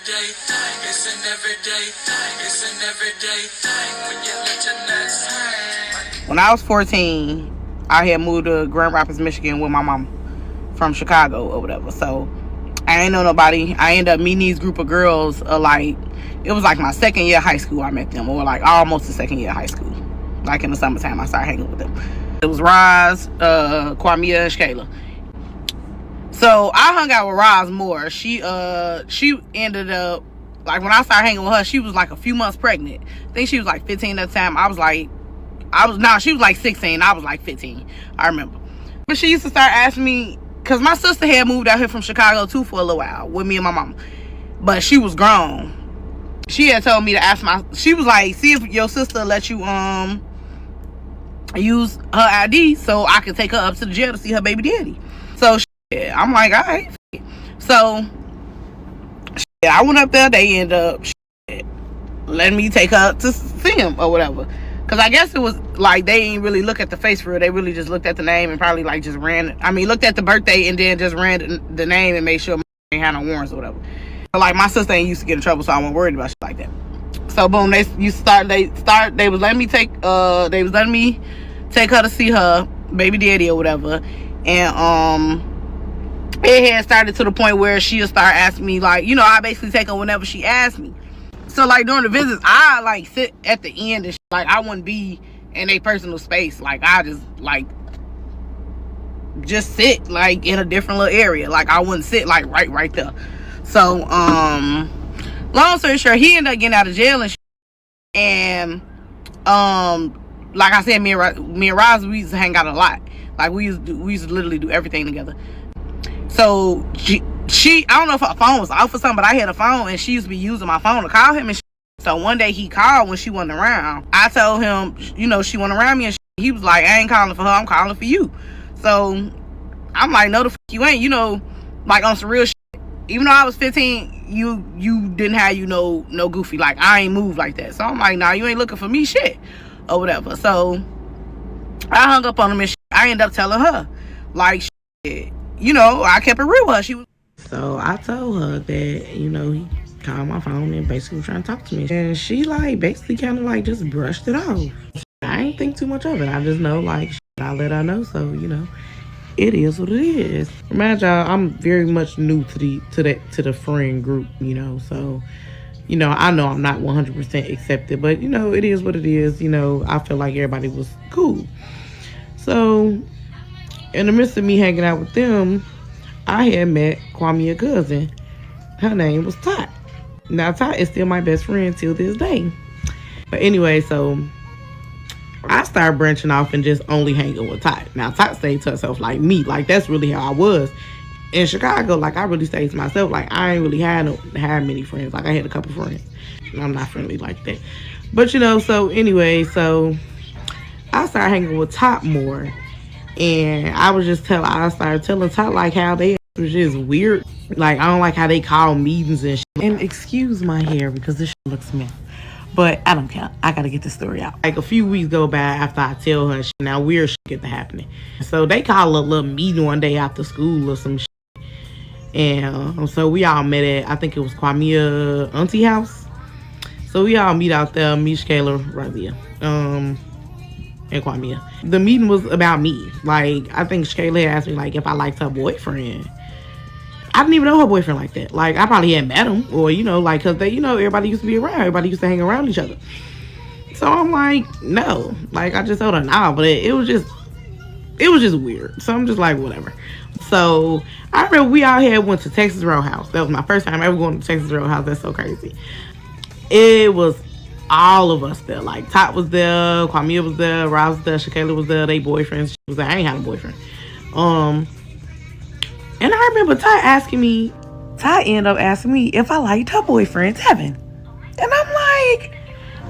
everyday thing. It's an everyday thing. It's an everyday thing when you let your nuts hang. When I was 14, I had moved to Grand Rapids, Michigan with my mom from Chicago or whatever. So I ain't know nobody. I ended up meeting these group of girls. It was like my second year of high school I met them, or like almost the second year of high school. Like in the summertime, I started hanging with them. It was Roz, Kwamia, and Shkayla. So I hung out with Roz more. She ended up, like when I started hanging with her, she was like a few months pregnant. I think she was like 15 at the time. She was like 16. I was like 15. I remember. But she used to start asking me, because my sister had moved out here from Chicago too for a little while with me and my mom. But she was grown. She had told me to ask she was like, see if your sister let you use her ID so I could take her up to the jail to see her baby daddy. So I'm like, all right. So I went up there. They ended up letting me take her to see him or whatever. Because I guess it was like they didn't really look at the face for it. They really just looked at the name and probably like just looked at the birthday and then just ran the name and made sure my ain't had no warrants or whatever. But like my sister ain't used to get in trouble, so I wasn't worried about shit like that. So boom, they was letting me take her to see her baby daddy or whatever. And it had started to the point where she'll start asking me, like, you know, I basically take her whenever she asks me. So like during the visits, I like sit at the end and like I wouldn't be in a personal space. Like I just sit like in a different little area. Like I wouldn't sit like right there. So long story short, he ended up getting out of jail and shit. And like I said, me and Roz, we used to hang out a lot. Like we used to literally do everything together. So she I don't know if her phone was off or something, but I had a phone and she used to be using my phone to call him and shit. So one day he called when she wasn't around. I told him, you know, she wasn't around me and shit. He was like, I ain't calling for her, I'm calling for you. So I'm like, no the fuck you ain't, you know, like on some real shit. Even though I was 15, you didn't have, you know, no goofy. Like I ain't moved like that. So I'm like, nah, you ain't looking for me shit or whatever. So I hung up on him and shit. I ended up telling her, like, shit, you know, I kept it real with her. So I told her that, you know, he called my phone and basically was trying to talk to me. And she, like, basically kind of, like, just brushed it off. I ain't think too much of it. I just know, like, I let her know. So, you know, it is what it is. Remind y'all, I'm very much new to the friend group, you know. So, you know I'm not 100% accepted. But, you know, it is what it is. You know, I feel like everybody was cool. So in the midst of me hanging out with them, I had met Kwamia's cousin. Her name was Tot. Now, Tot is still my best friend till this day. But anyway, so I started branching off and just only hanging with Tot. Now, Tot stayed to herself like me. Like, that's really how I was. In Chicago, like, I really stayed to myself. Like, I ain't really had many friends. Like, I had a couple friends. And I'm not friendly like that. But, you know, so anyway, so I started hanging with Tot more. And I started telling Tot like how they was just weird. Like I don't like how they call meetings and shit. And excuse my hair because this shit looks messy. But I don't care. I gotta get this story out. Like a few weeks go by after I tell her shit. Now weird shit get to happening. So they call a little meeting one day after school or some shit. And so we all met at, I think it was Kwamia auntie house. So we all meet out there, me, Shkayla, Razia. And Kwamia. The meeting was about me. Like, I think Shkayla asked me, like, if I liked her boyfriend. I didn't even know her boyfriend like that. Like, I probably hadn't met him. Or, you know, like, because they, you know, everybody used to be around. Everybody used to hang around each other. So I'm like, no. Like, I just told her, nah. But it was just weird. So I'm just like, whatever. So I remember we all went to Texas Roadhouse. That was my first time ever going to Texas Roadhouse. That's so crazy. It was all of us there. Like, Tot was there, Kwamia was there, Roz was there, Shkayla was there, they boyfriends. She was there. I ain't had a boyfriend. And I remember Tot ended up asking me if I liked her boyfriend, Tevin. And I'm like,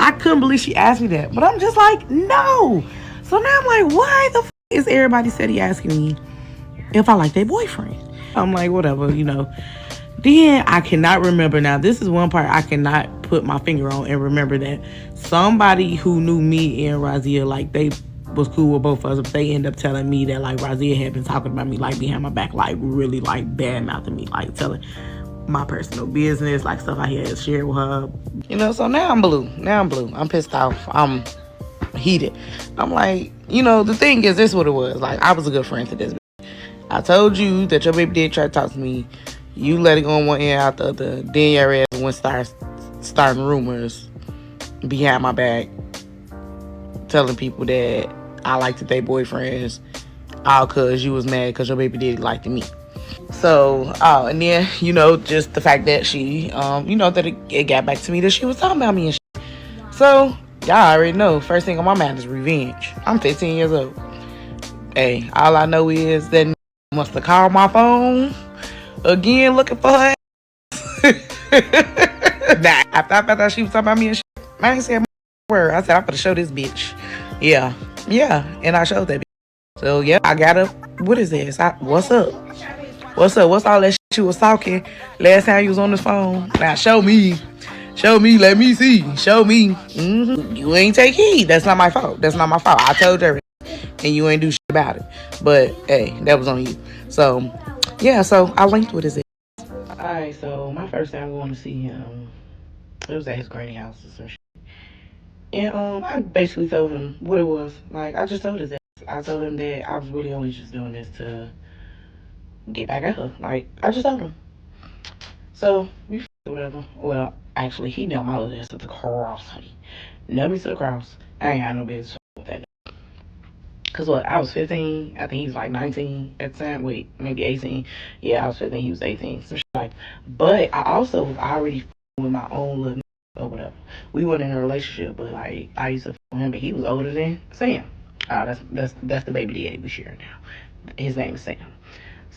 I couldn't believe she asked me that. But I'm just like, no. So now I'm like, why the is everybody steady asking me if I like their boyfriend? I'm like, whatever, you know. Then I cannot remember. Now, this is one part I cannot put my finger on and remember that somebody who knew me and Razia, like, they was cool with both of us, but they end up telling me that, like, Razia had been talking about me, like, behind my back, like, really, like, bad-mouthing me, like, telling my personal business, like stuff I had shared with her. You know, so now I'm blue. I'm pissed off. I'm heated. I'm like, the thing is, this is what it was. Like, I was a good friend to this. I told you that your baby did try to talk to me. You let it go on one ear out the other. Then your ass went starting rumors behind my back, telling people that I liked to date boyfriends, all cause you was mad cause your baby did liked me. So, and then, just the fact that she, that it got back to me that she was talking about me and shit. So, y'all already know, first thing on my mind is revenge. I'm 15 years old. Hey, all I know is that must have called my phone again looking for her. Nah, after I found out she was talking about me and shit, I ain't saying a word. I said, I'm gonna show this bitch. Yeah, and I showed that bitch. So, yeah, I got up. What is this? What's up? What's up? What's all that shit you was talking last time you was on this phone? Now show me. Let me see. Show me. You ain't take heed. That's not my fault. I told you everything. And you ain't do shit about it. But, hey, that was on you. So, yeah, so I linked with his ass. Alright, so my first time going to see him, it was at his granny house or some shit. And I basically told him what it was. Like, I just told his ass. I told him that I was really only just doing this to get back at her. Like, I just told him. So, we whatever. Well, actually, he nailed my little ass to the cross, honey. Nailed me to the cross. I ain't had no business with that. Cause what, I was 15. I think he was like 19 at the time. Wait, maybe 18. Yeah, I was 15. He was 18. Some shit like. But I also was already with my own little or whatever. We weren't in a relationship, but like I used to with him, but he was older than Sam. That's the baby daddy we share now. His name is Sam.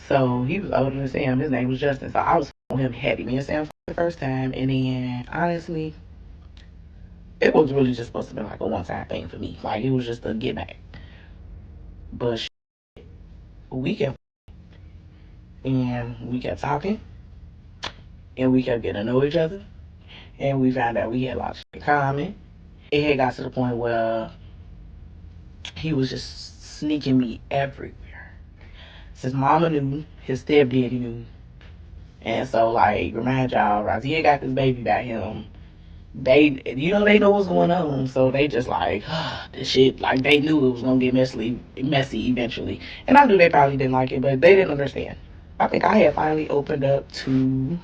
So he was older than Sam. His name was Justin. So I was with him heavy. Me and Sam for the first time, and then honestly, it was really just supposed to be like a one-time thing for me. Like it was just a get back. But we kept and we kept talking, and we kept getting to know each other, and we found out we had lots in common. It had got to the point where he was just sneaking me everywhere. His mama knew, his stepdaddy knew, and so like remind y'all, Razia got this baby by him. They know what's going on, so they just like this shit. Like they knew it was gonna get messy eventually, and I knew they probably didn't like it, but they didn't understand. I think I had finally opened up to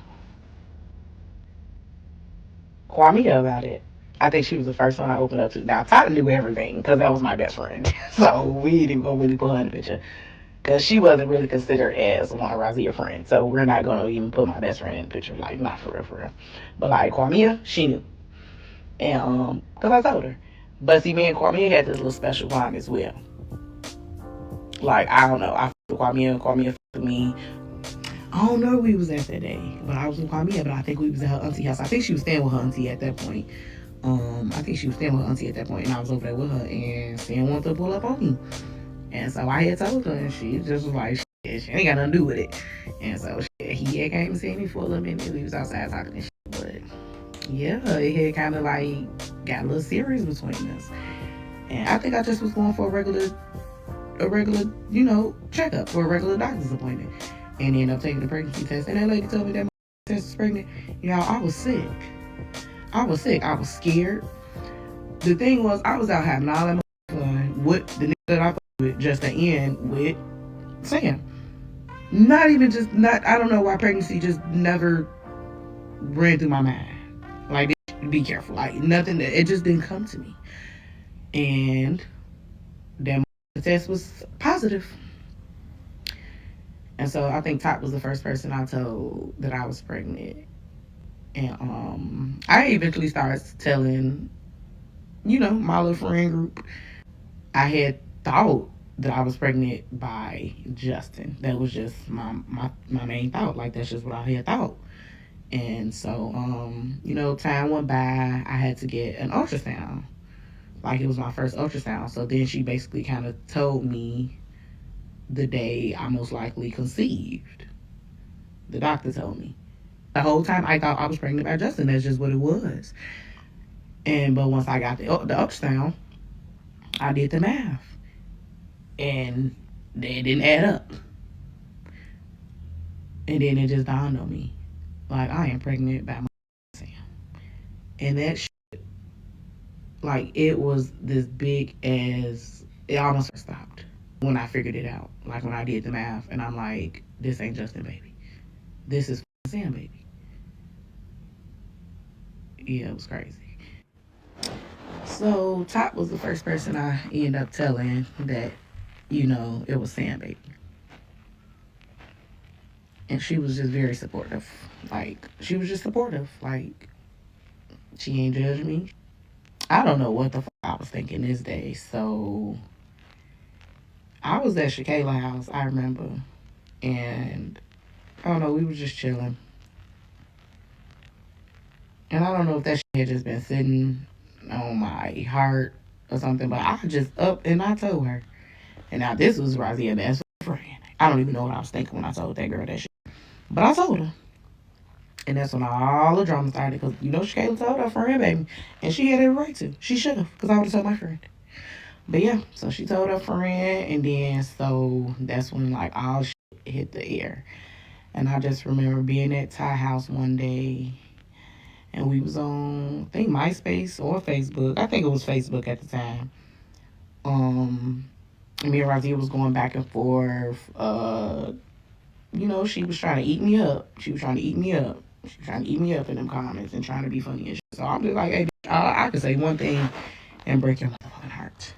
Kwame about it. I think she was the first one I opened up to. Now Tata knew everything because that was my best friend, so we didn't go really put her in the picture because she wasn't really considered as one of Razia's friends. So we're not gonna even put my best friend in the picture, like not for real, for real. But like Kwame, she knew. And cause I told her. But see, me and Kwame had this little special bond as well. Like I don't know, I f***ed Kwame f***ed me. I don't know where we was at that day, but I was with Kwame. But I think we was at her auntie house. I think she was staying with her auntie at that point. I think she was staying with her auntie at that point, and I was over there with her. And Sam wanted to pull up on me, and so I had told her, and she just was like, "Shit, she ain't got nothing to do with it." And so he had came and seen me for a little minute. We was outside talking and shit, but yeah, it had kind of like got a little serious between us. And I think I just was going for a regular, checkup or a regular doctor's appointment. And ended up taking the pregnancy test. And that lady told me that my test was pregnant. I was sick. I was scared. The thing was, I was out having all that fun with the nigga that I fucked with just to end with Sam. I don't know why pregnancy just never ran through my mind. Like, be careful. Like, nothing, it just didn't come to me. And that test was positive. And so I think Top was the first person I told that I was pregnant. And I eventually started telling, my little friend group. I had thought that I was pregnant by Justin. That was just my main thought. Like that's just what I had thought. And so, time went by. I had to get an ultrasound. Like it was my first ultrasound. So then she basically kind of told me the day I most likely conceived. The doctor told me. The whole time I thought I was pregnant by Justin. That's just what it was. But once I got the ultrasound, I did the math. And they didn't add up. And then it just dawned on me. Like, I am pregnant by my Sam. And that like, it was this big as, it almost stopped when I figured it out. Like, when I did the math, and I'm like, this ain't Justin, baby. This is Sam, baby. Yeah, it was crazy. So, Top was the first person I ended up telling that, it was Sam, baby. And she was just very supportive. Like, she was just supportive. Like, she ain't judging me. I don't know what the fuck I was thinking this day. So, I was at Shakayla's house, I remember. And, I don't know, we were just chilling. And I don't know if that shit had just been sitting on my heart or something, but I just up and I told her. And now this was Razia's best friend. I don't even know what I was thinking when I told that girl that shit. But I told her. And that's when all the drama started. Because, Shakayla told her friend, baby. And she had every right to. She should have. Because I would have told my friend. But yeah, so she told her friend. And then, so that's when, like, all shit hit the air. And I just remember being at Ty house one day. And we was on, I think, MySpace or Facebook. I think it was Facebook at the time. Me and Razia was going back and forth. She was trying to eat me up. She was trying to eat me up in them comments and trying to be funny and shit. So I'm just like, hey, I could say one thing and break your motherfucking heart.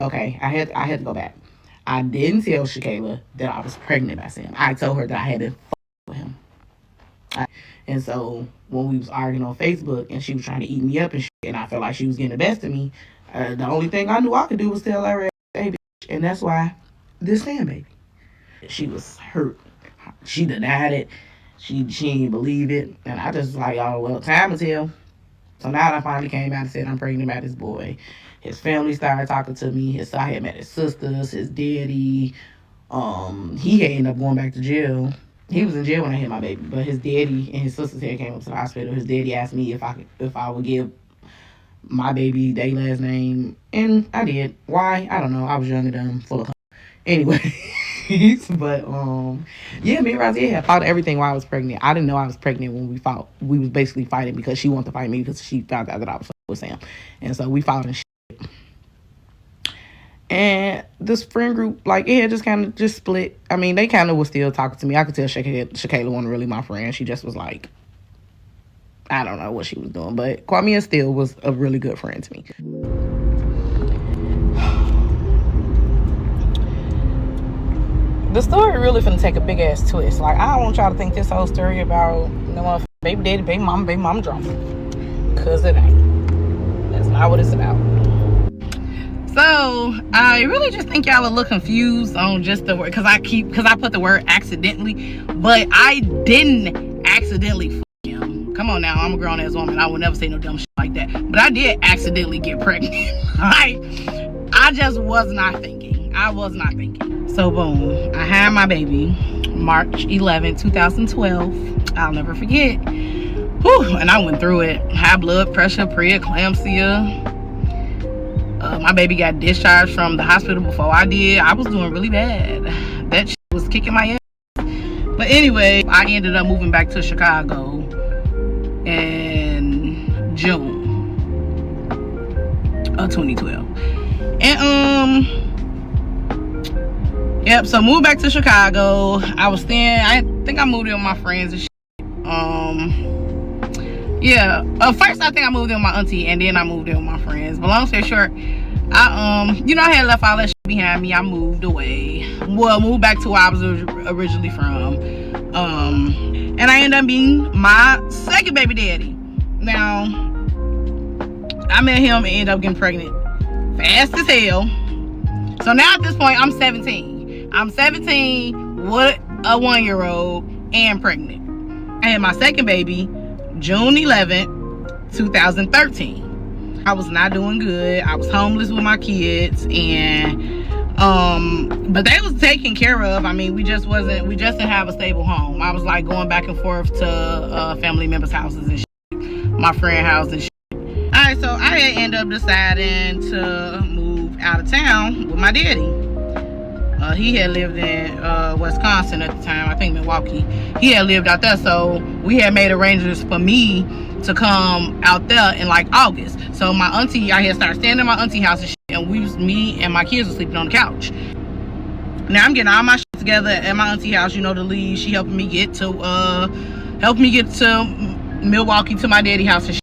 Okay, I had to go back. I didn't tell Shakayla that I was pregnant by Sam. I told her that I had been with him. And so when we was arguing on Facebook and she was trying to eat me up and shit, and I felt like she was getting the best of me, the only thing I knew I could do was tell her, hey, bitch. And that's why this Sam, baby. She was hurt. She denied it. She didn't believe it. And I just was like, oh, well, time will tell. So now I finally came out and said I'm pregnant by this boy. His family started talking to me. I had met his sisters, his daddy. He had ended up going back to jail. He was in jail when I had my baby, but his daddy and his sisters had came up to the hospital. His daddy asked me if I would give my baby their last name, and I did. Why? I don't know. I was young and dumb, full of anyway. But yeah, me and Razia had fought everything while I was pregnant. I didn't know I was pregnant when we fought. We was basically fighting because she wanted to fight me because she found out that I was with Sam, and so we fought and shit. And this friend group, like, it had just kind of just split. I mean, they kind of was still talking to me. I could tell Shakayla wasn't really my friend. She just was like, I don't know what she was doing. But Kwame still was a really good friend to me. The story really finna take a big ass twist. Like, I don't want y'all to think this whole story about baby daddy, baby mama drama. Cause it ain't. That's not what it's about. So I really just think y'all are a little confused on just the word, because I put the word accidentally, but I didn't accidentally f him. Come on now, I'm a grown ass woman. I would never say no dumb shit like that. But I did accidentally get pregnant. I just was not thinking. I was not thinking. So boom, I had my baby March 11, 2012. I'll never forget. Whew, and I went through it. High blood pressure, preeclampsia. My baby got discharged from the hospital before I did. I was doing really bad. That shit was kicking my ass. But anyway, I ended up moving back to Chicago in June of 2012. And yep, so moved back to Chicago. I think I moved in with my friends and shit. Yeah, first I think I moved in with my auntie, and then I moved in with my friends. But long story short, I had left all that shit behind me. I moved away. Well, moved back to where I was originally from. And I ended up being my second baby daddy. Now, I met him and ended up getting pregnant fast as hell. So now at this point, I'm 17. I'm 17 with a 1-year-old and pregnant. I had my second baby June 11th, 2013. I was not doing good. I was homeless with my kids, and but they was taken care of. I mean, we just didn't have a stable home. I was like going back and forth to family members' houses and shit, my friend house and shit. Alright, so I had ended up deciding to move out of town with my daddy. He had lived in Wisconsin at the time, I think Milwaukee. He had lived out there, so we had made arrangements for me to come out there in like August. So my auntie, I had started staying in my auntie house and shit, and me and my kids were sleeping on the couch. Now I'm getting all my shit together at my auntie house, you know, to leave. She helping me get to Milwaukee to my daddy house and shit.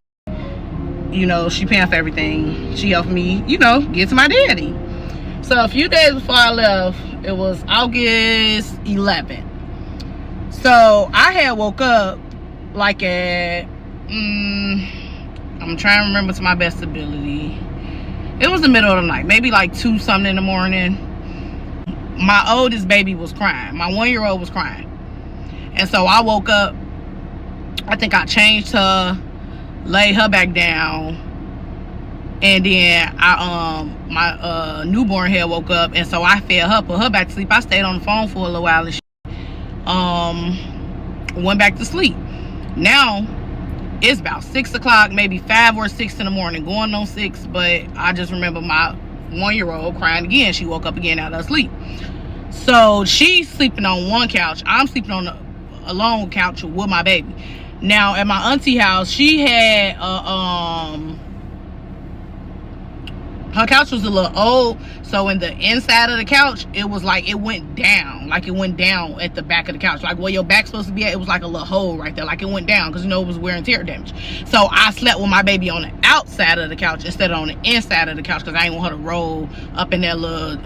You know, she paying for everything. She helped me, you know, get to my daddy. So a few days before I left, it was August 11th. So I had woke up like at, I'm trying to remember to my best ability. It was the middle of the night, maybe like 2 something in the morning. My oldest baby was crying. My 1-year-old was crying. And so I woke up. I think I changed her, laid her back down, and then my newborn had woke up, and so I fed her, put her back to sleep. I stayed on the phone for a little while and shit. Went back to sleep. Now it's about 6 o'clock, maybe 5 or 6 in the morning, going on 6, but I just remember my 1-year-old crying again. She woke up again out of sleep. So she's sleeping on one couch. I'm sleeping on a long couch with my baby. Now at my auntie house, she had her couch was a little old, so in the inside of the couch, it was like it went down, like it went down at the back of the couch, like where your back's supposed to be at. It was like a little hole right there, like it went down, because you know it was wear and tear damage. So I slept with my baby on the outside of the couch instead of on the inside of the couch, because I didn't want her to roll up in that little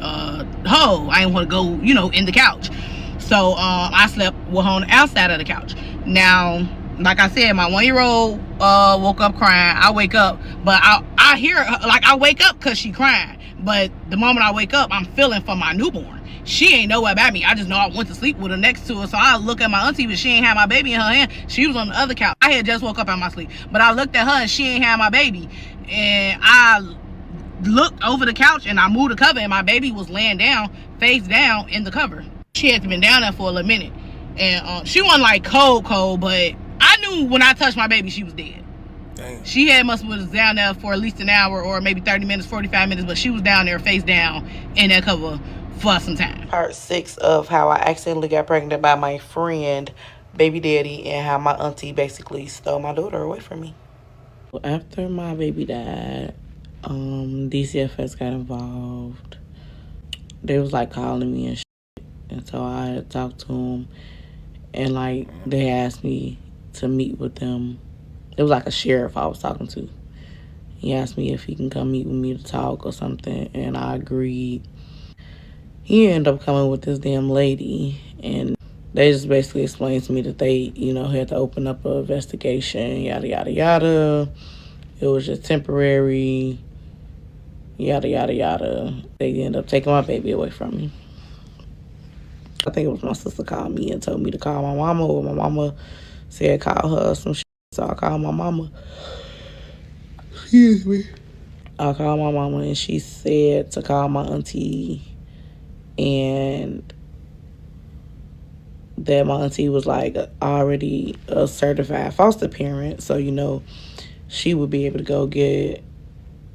hole. I didn't want to go, you know, in the couch. So I slept with her on the outside of the couch. Now, like I said, my 1-year-old woke up crying. I wake up, but I hear her, like I wake up because she crying. But the moment I wake up, I'm feeling for my newborn. She ain't nowhere about me. I just know I went to sleep with her next to her. So I look at my auntie, but she ain't had my baby in her hand. She was on the other couch. I had just woke up out of my sleep, but I looked at her and she ain't had my baby. And I looked over the couch and I moved the cover, and my baby was laying down, face down in the cover. She had been down there for a little minute, and she wasn't like cold, but I knew when I touched my baby, she was dead. Dang. She must have was down there for at least an hour or maybe 30 minutes, 45 minutes, but she was down there face down in that cover for some time. Part 6 of how I accidentally got pregnant by my friend, baby daddy, and how my auntie basically stole my daughter away from me. After my baby died, DCFS got involved. They was like calling me and shit, and so I had talked to them, and like they asked me to meet with them. It was like a sheriff I was talking to. He asked me if he can come meet with me to talk or something, and I agreed. He ended up coming with this damn lady, and they just basically explained to me that they, you know, had to open up an investigation, yada, yada, yada. It was just temporary, yada, yada, yada. They ended up taking my baby away from me. I think it was my sister called me and told me to call my mama, or my mama said call her some shit. So I called my mama. Excuse me. I called my mama and she said to call my auntie, and that my auntie was like already a certified foster parent, so you know she would be able to go get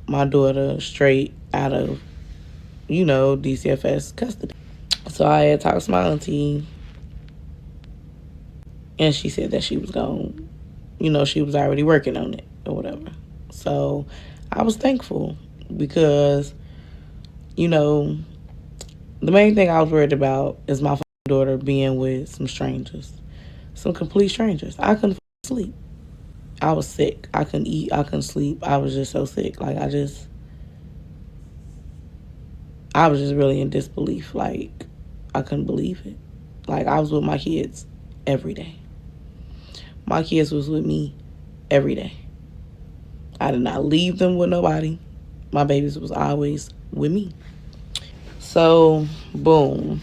my daughter straight out of, you know, DCFS custody. So I had talked to my auntie, and she said that she was going, you know, she was already working on it or whatever. So I was thankful because, you know, the main thing I was worried about is my daughter being with some strangers, some complete strangers. I couldn't sleep. I was sick. I couldn't eat. I couldn't sleep. I was just so sick. Like, I was just really in disbelief. Like, I couldn't believe it. Like, I was with my kids every day. My kids was with me every day. I did not leave them with nobody. My babies was always with me. So, boom.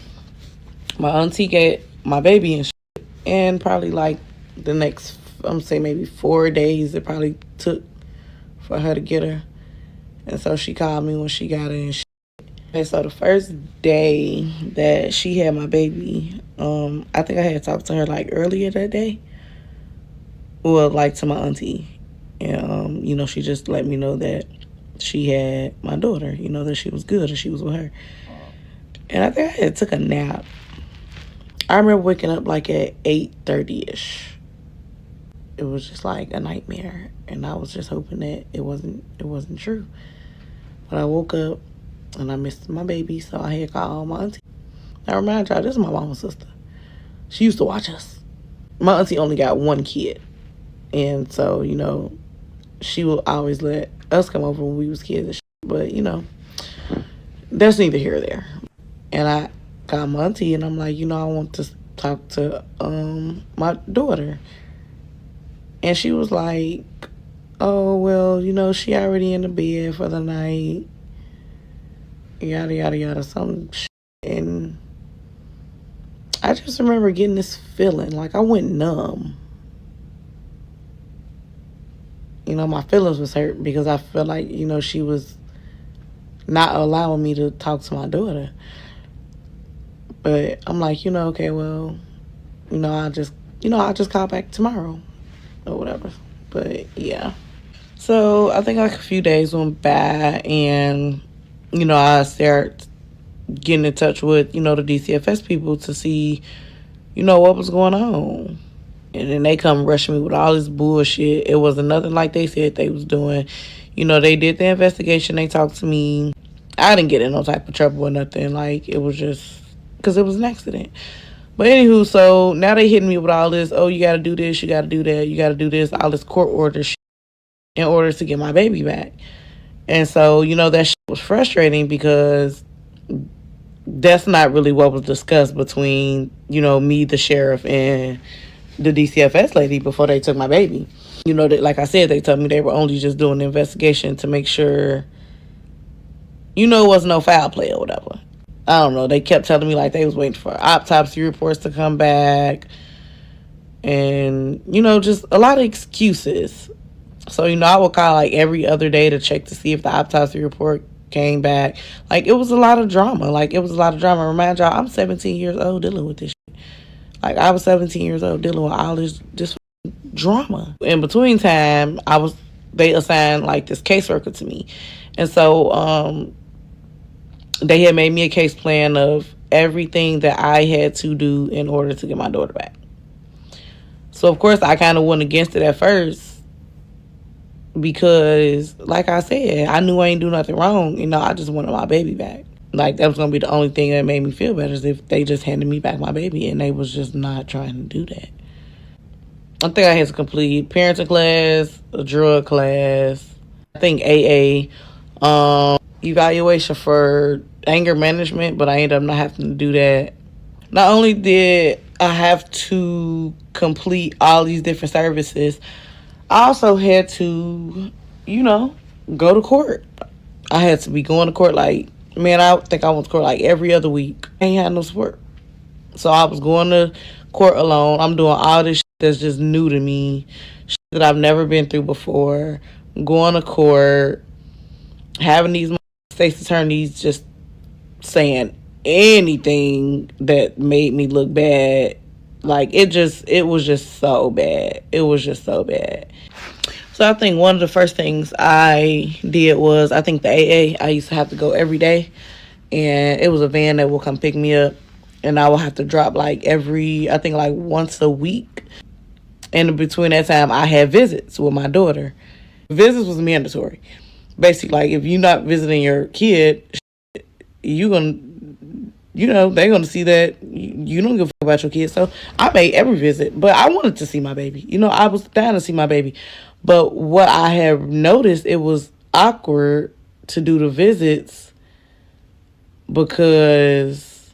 My auntie got my baby and shit. And probably like the next, I'm saying maybe 4 days it probably took for her to get her. And so she called me when she got her and shit. And so the first day that she had my baby, I think I had talked to her like earlier that day. Well, like to my auntie. And, you know, she just let me know that she had my daughter, you know, that she was good and she was with her. And I think I had took a nap. I remember waking up like at 8:30ish. It was just like a nightmare, and I was just hoping that it wasn't true. But I woke up and I missed my baby, so I had called my auntie. Now remind y'all, this is my mama's sister. She used to watch us. My auntie only got one kid, and so she will always let us come over when we was kids and shit. But that's neither here or there. And I got my auntie, and I'm like, I want to talk to my daughter. And she was like, oh, well, she already in the bed for the night. Yada, yada, yada, some shit. And I just remember getting this feeling. Like, I went numb. My feelings was hurt because I felt like, she was not allowing me to talk to my daughter. But I'm like, okay, well, I'll just call back tomorrow or whatever. But yeah. So I think like a few days went by, and I started getting in touch with the DCFS people to see what was going on. And then they come rushing me with all this bullshit. It wasn't nothing like they said they was doing. They did the investigation. They talked to me. I didn't get in no type of trouble or nothing. Like, it was just because it was an accident. But anywho, so now they hitting me with all this, oh, you got to do this, you got to do that, you got to do this, all this court order shit in order to get my baby back. And so, that shit was frustrating because that's not really what was discussed between, me, the sheriff, and the DCFS lady before they took my baby. Like I said, they told me they were only just doing the investigation to make sure, it wasn't no foul play or whatever. I don't know. They kept telling me like they was waiting for autopsy reports to come back. And, just a lot of excuses. So, I would call like every other day to check to see if the autopsy report came back. Like, it was a lot of drama. Remind y'all, I'm 17 years old dealing with this shit. Like, I was 17 years old dealing with all this just drama. In between time, they assigned like this caseworker to me. And so, they had made me a case plan of everything that I had to do in order to get my daughter back. So, of course, I kind of went against it at first because, like I said, I knew I ain't do nothing wrong. I just wanted my baby back. Like, that was going to be the only thing that made me feel better is if they just handed me back my baby, and they was just not trying to do that. I think I had to complete parenting class, a drug class, I think AA, evaluation for anger management, but I ended up not having to do that. Not only did I have to complete all these different services, I also had to, go to court. I had to be going to court I think I went to court like every other week. I ain't had no support. So I was going to court alone. I'm doing all this shit that's just new to me, shit that I've never been through before. Going to court, having these state's attorneys just saying anything that made me look bad. Like, it was just so bad. It was just so bad. So I think one of the first things I did was, I think the AA, I used to have to go every day. And it was a van that will come pick me up. And I will have to drop I think once a week. And in between that time, I had visits with my daughter. Visits was mandatory. Basically, like, if you're not visiting your kid, they're gonna see that you don't give a fuck about your kid. So I made every visit, but I wanted to see my baby. I was down to see my baby. But what I have noticed, it was awkward to do the visits because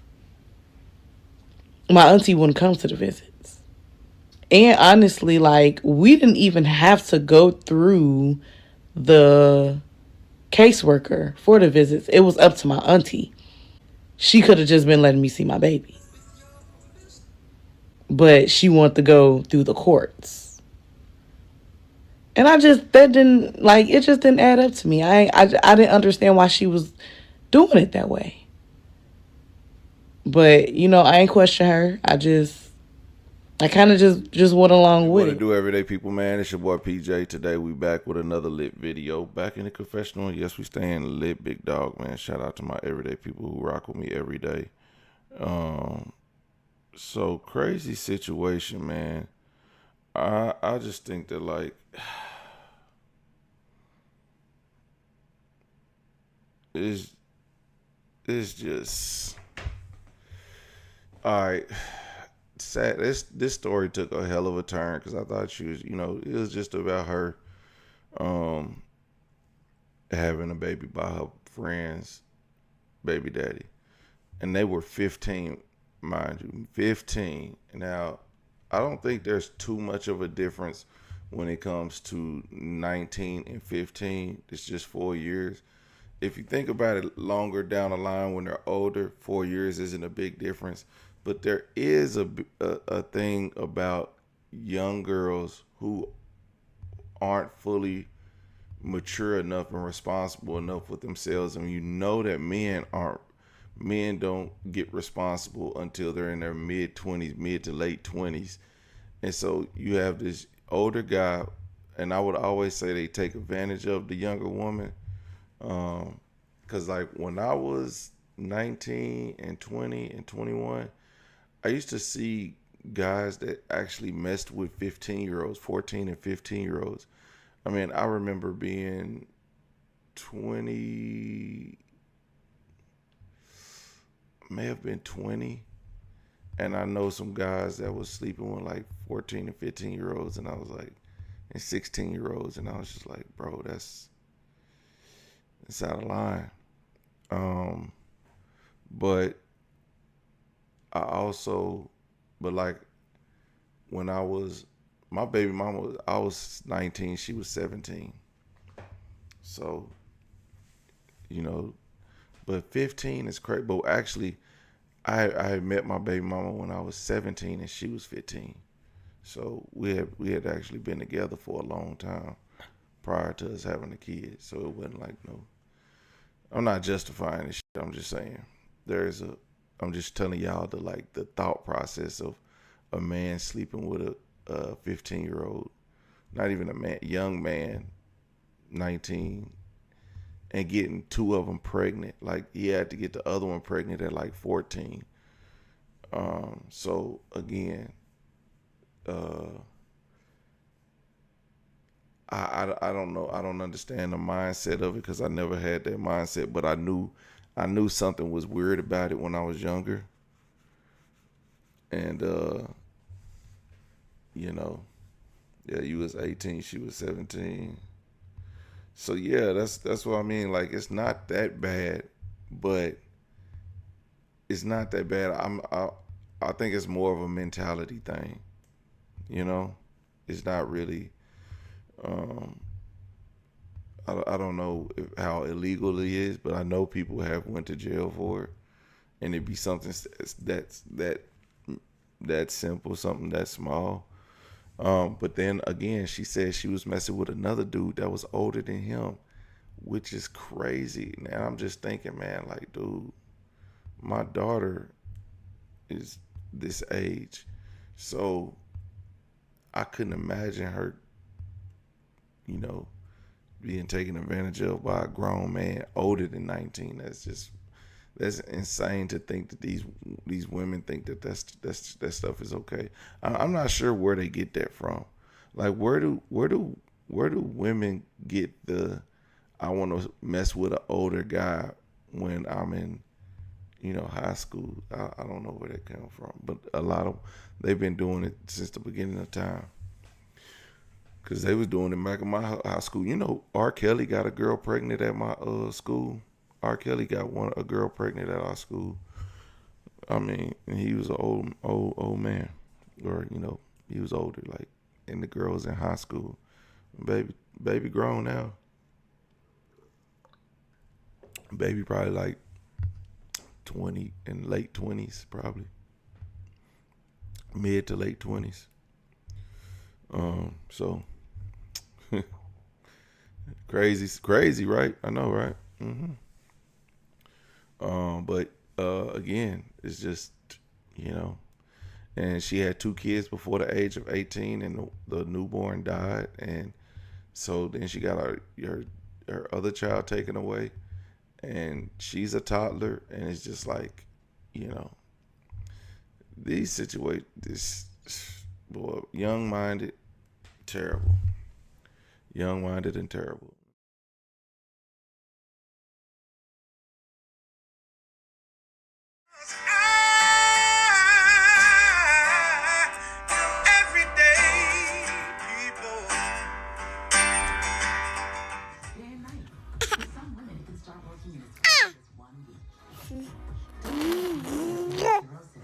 my auntie wouldn't come to the visits. And honestly, like, we didn't even have to go through the caseworker for the visits. It was up to my auntie. She could have just been letting me see my baby. But she wanted to go through the courts. And it just didn't add up to me. I didn't understand why she was doing it that way. But, I ain't question her. I just I kind of just went along with What to it. do, everyday people, man? It's your boy PJ. Today we back with another lit video. Back in the confessional. Yes, we staying lit, big dog, man. Shout out to my everyday people who rock with me every day. Um, so crazy situation, man. I just think that like it's it's just all right. Sad. This story took a hell of a turn because I thought she was, it was just about her um having a baby by her friend's baby daddy, and they were 15, mind you, 15. Now, I don't think there's too much of a difference when it comes to 19 and 15. It's just 4 years. If you think about it longer down the line when they're older, 4 years isn't a big difference. But there is a thing about young girls who aren't fully mature enough and responsible enough with themselves, and you know that men don't get responsible until they're in their mid 20s, mid to late 20s. And so you have this older guy, and I would always say they take advantage of the younger woman. Because like when I was 19 and 20 and 21, I used to see guys that actually messed with 15-year-olds, 14 and 15-year-olds. I mean, I remember being 20, may have been 20, and I know some guys that was sleeping with like 14 and 15-year-olds, and I was like, and 16-year-olds, and I was just like, bro, it's out of line. Um, but I also, but like when my baby mama I was 19, she was 17. So, you know, but 15 is crazy. But actually, I met my baby mama when I was 17 and she was 15. So we had actually been together for a long time prior to us having a kid. So it wasn't like no. I'm not justifying this shit. I'm just saying I'm just telling y'all the thought process of a man sleeping with a 15-year-old, not even a man, young man, 19, and getting two of them pregnant. Like he had to get the other one pregnant at like 14. So again, uh, I don't know. I don't understand the mindset of it because I never had that mindset. But I knew something was weird about it when I was younger, and you know, yeah, you was 18, she was 17. So yeah, that's what I mean. Like it's not that bad, but it's not that bad. I think it's more of a mentality thing. You know, it's not really. Um, I don't know how illegal it is, but I know people have went to jail for it, and it'd be something that simple, something that small. But then again, she said she was messing with another dude that was older than him, which is crazy. And I'm just thinking, man, like, dude, my daughter is this age, so I couldn't imagine her, you know, being taken advantage of by a grown man older than 19. That's insane to think that these women think that that stuff is okay. I'm not sure where they get that from. Like where do women get the I want to mess with an older guy when I'm in high school? I don't know where that came from, but a lot of they've been doing it since the beginning of time. Cause they was doing it back in my high school. R. Kelly got a girl pregnant at my school. R. Kelly got a girl pregnant at our school. I mean, and he was an old man, or he was older. Like, and the girl was in high school. Baby grown now. Baby probably like 20 and late 20s, probably mid to late 20s. So crazy, right? I know, right? But again, it's just you know, and she had 2 kids before the age of 18, and the newborn died, and so then she got her other child taken away, and she's a toddler, and it's just like, you know, these situations, this boy, young minded, terrible, young minded and terrible.